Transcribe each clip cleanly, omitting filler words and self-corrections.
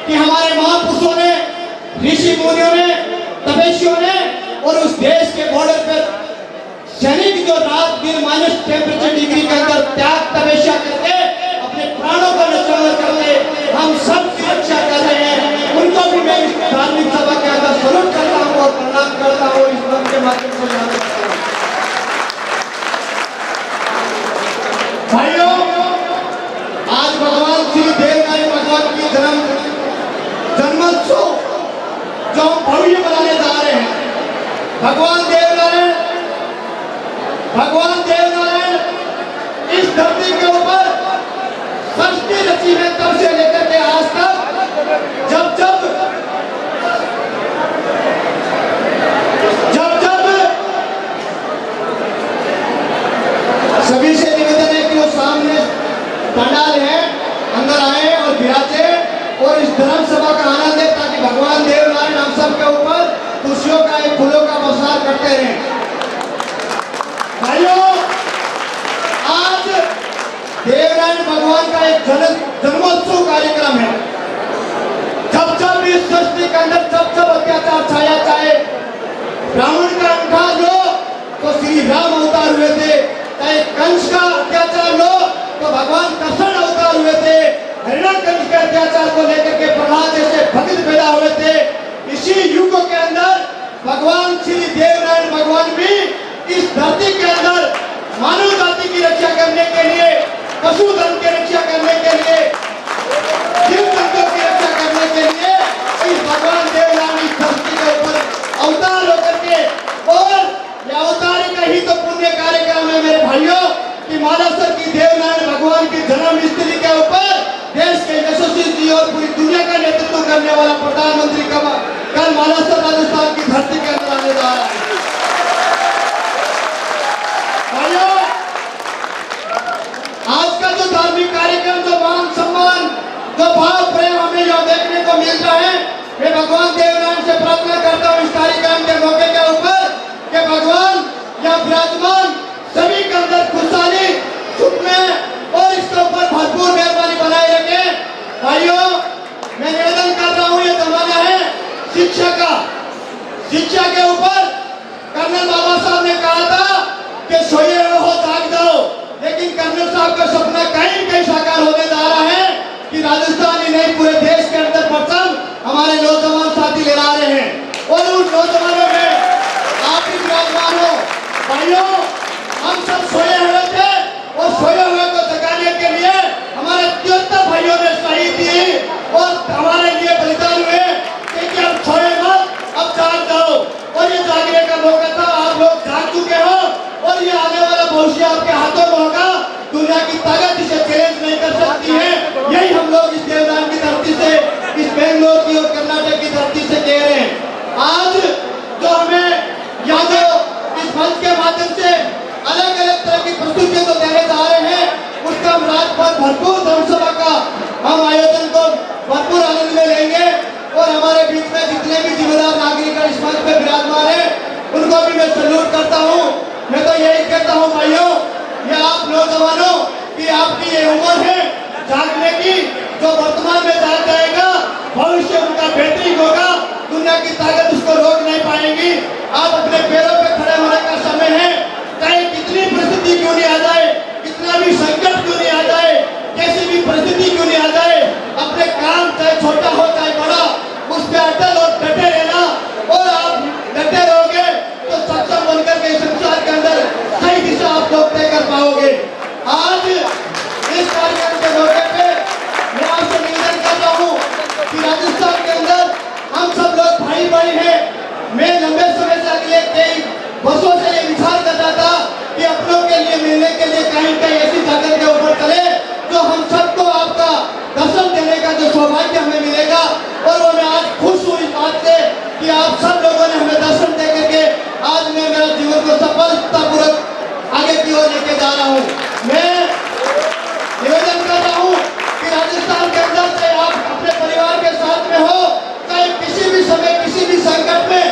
कि हमारे महापुरुषों ने, ऋषि मुनियों ने, तपस्वियों ने और उस देश के बॉर्डर पर सैनिक जो रात दिन माइनस टेम्परेचर डिग्री के अंदर त्याग तपस्या करके अपने प्राणों को न्यौछावर करके हम सब की रक्षा कर रहे हैं, उनको भी मैं इस धार्मिक सभा के अंदर सलूट करता हूँ और प्रणाम करता हूँ, इस मंच के माध्यम से याद करता हूँ। भाइयों, आज भगवान श्री देवनारायण भगवान की जन्मोत्सव जो हम भव्य मनाने जा रहे हैं, भगवान देवनारायण इस धरती के ऊपर सृष्टि रची है तब से लेकर के आज तक, जब सभी से निवेदन है कि वो सामने पंडाल है, अंदर आए और विराजे और इस धर्म सभा का आनंद ले, ताकि भगवान देवनारायण हम सब के ऊपर खुशियों का एक फूलों का बरसात करते रहें। भाइयों, आज देवनारायण भगवान का एक जन्मोत्सव कार्यक्रम है। जब इस सृष्टि के अंदर जब अत्याचार छाया, चाहे ब्राह्मण का अंकार लो तो श्री राम अवतार हुए थे, चाहे कंस का अत्याचार लो तो भगवान कृष्ण अवतार हुए थे, हिरण्यकंस के अत्याचार को लेकर के प्रहलाद जैसे भक्त पैदा हुए थे। इसी युग के अंदर भगवान श्री देवनारायण भगवान भी इस धरती के अंदर मानव जाति की रक्षा करने के लिए, पशु धन की रक्षा करने के लिए, जीव जंतुओं की रक्षा करने के लिए इस भगवान देवनारायण इस धरती के ऊपर अवतार होकर के, और यह अवतारी का ही तो पुण्य कार्यक्रम है मेरे भाइयों कि मालासर की देवनारायण भगवान की जन्म स्थली के ऊपर देश के यशस्वी जी और पूरी दुनिया का नेतृत्व करने वाला प्रधानमंत्री कल मालासर राजस्थान की धरती के अंदर आने जा रहा है। भाइयों, आज का जो धार्मिक कार्यक्रम, जो मान सम्मान, जो भाव प्रेम हमें यहाँ देखने को मिल रहा है, मैं भगवान देवनारायण से प्रार्थना करता हूँ इस कार्यक्रम के मौके के ऊपर कि भगवान यहाँ विराजमान सभी के अंदर खुशहाली, सुख में और इसके ऊपर भरपूर मेहरबानी बनाए रखे। भाइयों, मैं निवेदन कर रहा हूँ, ये जमाना है शिक्षा का। शिक्षा के ऊपर कर्नल बाबा साहब ने कहा था कि सोए रहो जाग जाओ, लेकिन कर्नल साहब का सपना कहीं न कहीं साकार होने जा रहा है कि राजस्थान ही नहीं पूरे देश के अंदर परचम हमारे नौजवान साथी ले ला रहे हैं, और उन नौजवानों में आप भी विराजमान हो। भाइयों, हम सब सोए हुए थे और सोए हुए को जगाने के लिए हमारे 73 भाइयों ने शहीद दिए और हमारे लिए बलिदान हुए, क्योंकि हम सोए मत, अब जाग जाओ। और ये जागने का मौका था, आप लोग जाग चुके हो और ये आने वाला भविष्य आपके हाथों में होगा। दुनिया की ताकत इसे चैलेंज नहीं कर सकती है। यही हम लोग इस देवनारायण की धरती से, इस बेंगलोर की और कर्नाटक की धरती से कह रहे हैं। आज जो हमें यहाँ जो इस मंच के माध्यम से अलग अलग तरह की प्रस्तुतियां तो देने जा रहे हैं, उसका हम राजपथ भरपूर धर्मसभा का हम आयोजन को भरपूर आनंद में लेंगे, और हमारे बीच में जितने भी जिम्मेदार नागरिक इस मंच पे विराजमान है उनको भी मैं सैल्यूट करता हूँ। मैं तो यही कहता हूँ भाइयों, ये आप नौजवानों की आपकी ये उम्र है जागने की, जो वर्तमान में जाग जाएगा भविष्य उनका बेहतरीन होगा, दुनिया की ताकत उसको रोक नहीं पाएगी। आप अपने पैरों पे खड़े होने का समय है, चाहे कितनी परिस्थिति क्यों नहीं आ जाए, कितना भी संकट क्यों नहीं आ जाए, कैसी भी परिस्थिति क्यों नहीं आ जाए, अपने काम चाहे छोटा हो चाहे बड़ा, उस पर अटल और डटे रहना, और आप डटे रहोगे तो सक्षम बनकर के संसार के अंदर सही दिशा आप लोग तय कर पाओगे। आज इस कार्यक्रम के मौके पे मैं आपसे निवेदन करता हूँ कि राजस्थान के अंदर हम सब लोग भाई भाई हैं। मैं लंबे समय से अगले कई वर्षों से ये विचार कर रहा था कि अपनों के लिए मिलने के लिए कहीं कहीं ऐसी जगह के ऊपर चले जो हम सबको आपका दर्शन देने का जो सौभाग्य हमें मिलेगा, और वो मैं आज खुश हूँ इस बात से कि आप सब लोगों ने हमें दर्शन दे करके आज मैं मेरा जीवन को सफलतापूर्वक आगे की ओर लेके जा रहा हूँ। मैं निवेदन कर रहा हूँ कि राजस्थान के अंदर चाहे आप अपने परिवार के साथ में हो, चाहे किसी भी समय किसी भी संकट में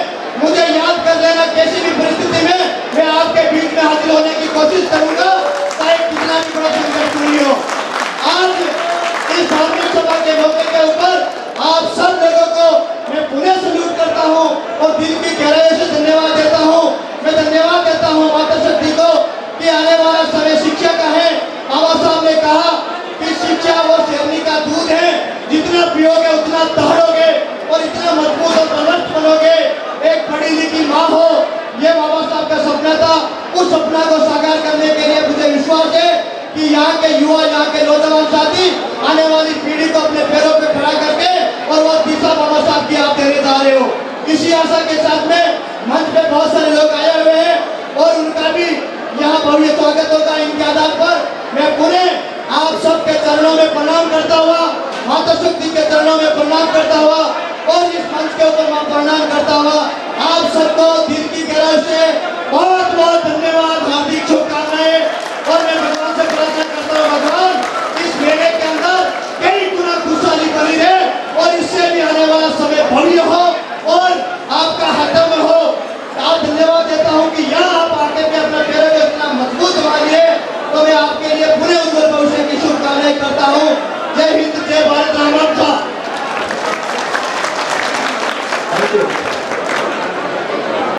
मुझे याद कर लेना, कैसी भी परिस्थिति में मैं आपके बीच में हाजिर होने की कोशिश करूंगा, चाहे कितना भी बड़ा संकट क्यों नहीं हो। आज इस धार्मिक सभा के मौके के ऊपर आप उस सपना को साकार करने के लिए मुझे विश्वास है कि यहाँ के युवा, यहाँ के नौजवान साथी आने वाली पीढ़ी को अपने पैरों पे खड़ा करके और वो दिशा बाबा साहब की आप देने जा रहे हो। इसी आशा के साथ में मंच पे बहुत सारे लोग आए हुए हैं और उनका भी यहाँ भव्य स्वागत होगा। इनके आधार पर मैं पुनः आप सबके चरणों में प्रणाम करता हुआ, माता शक्ति के चरणों में प्रणाम करता हुआ और इस मंच के ऊपर मैं प्रणाम करता हुआ आप सबको दिल की गहराई से बहुत बहुत धन्यवाद, हार्दिक शुभकामनाएं। और मैं भगवान से प्रार्थना करता हूँ, भगवान इस मेले के अंदर कई गुना खुशहाली बनी रहे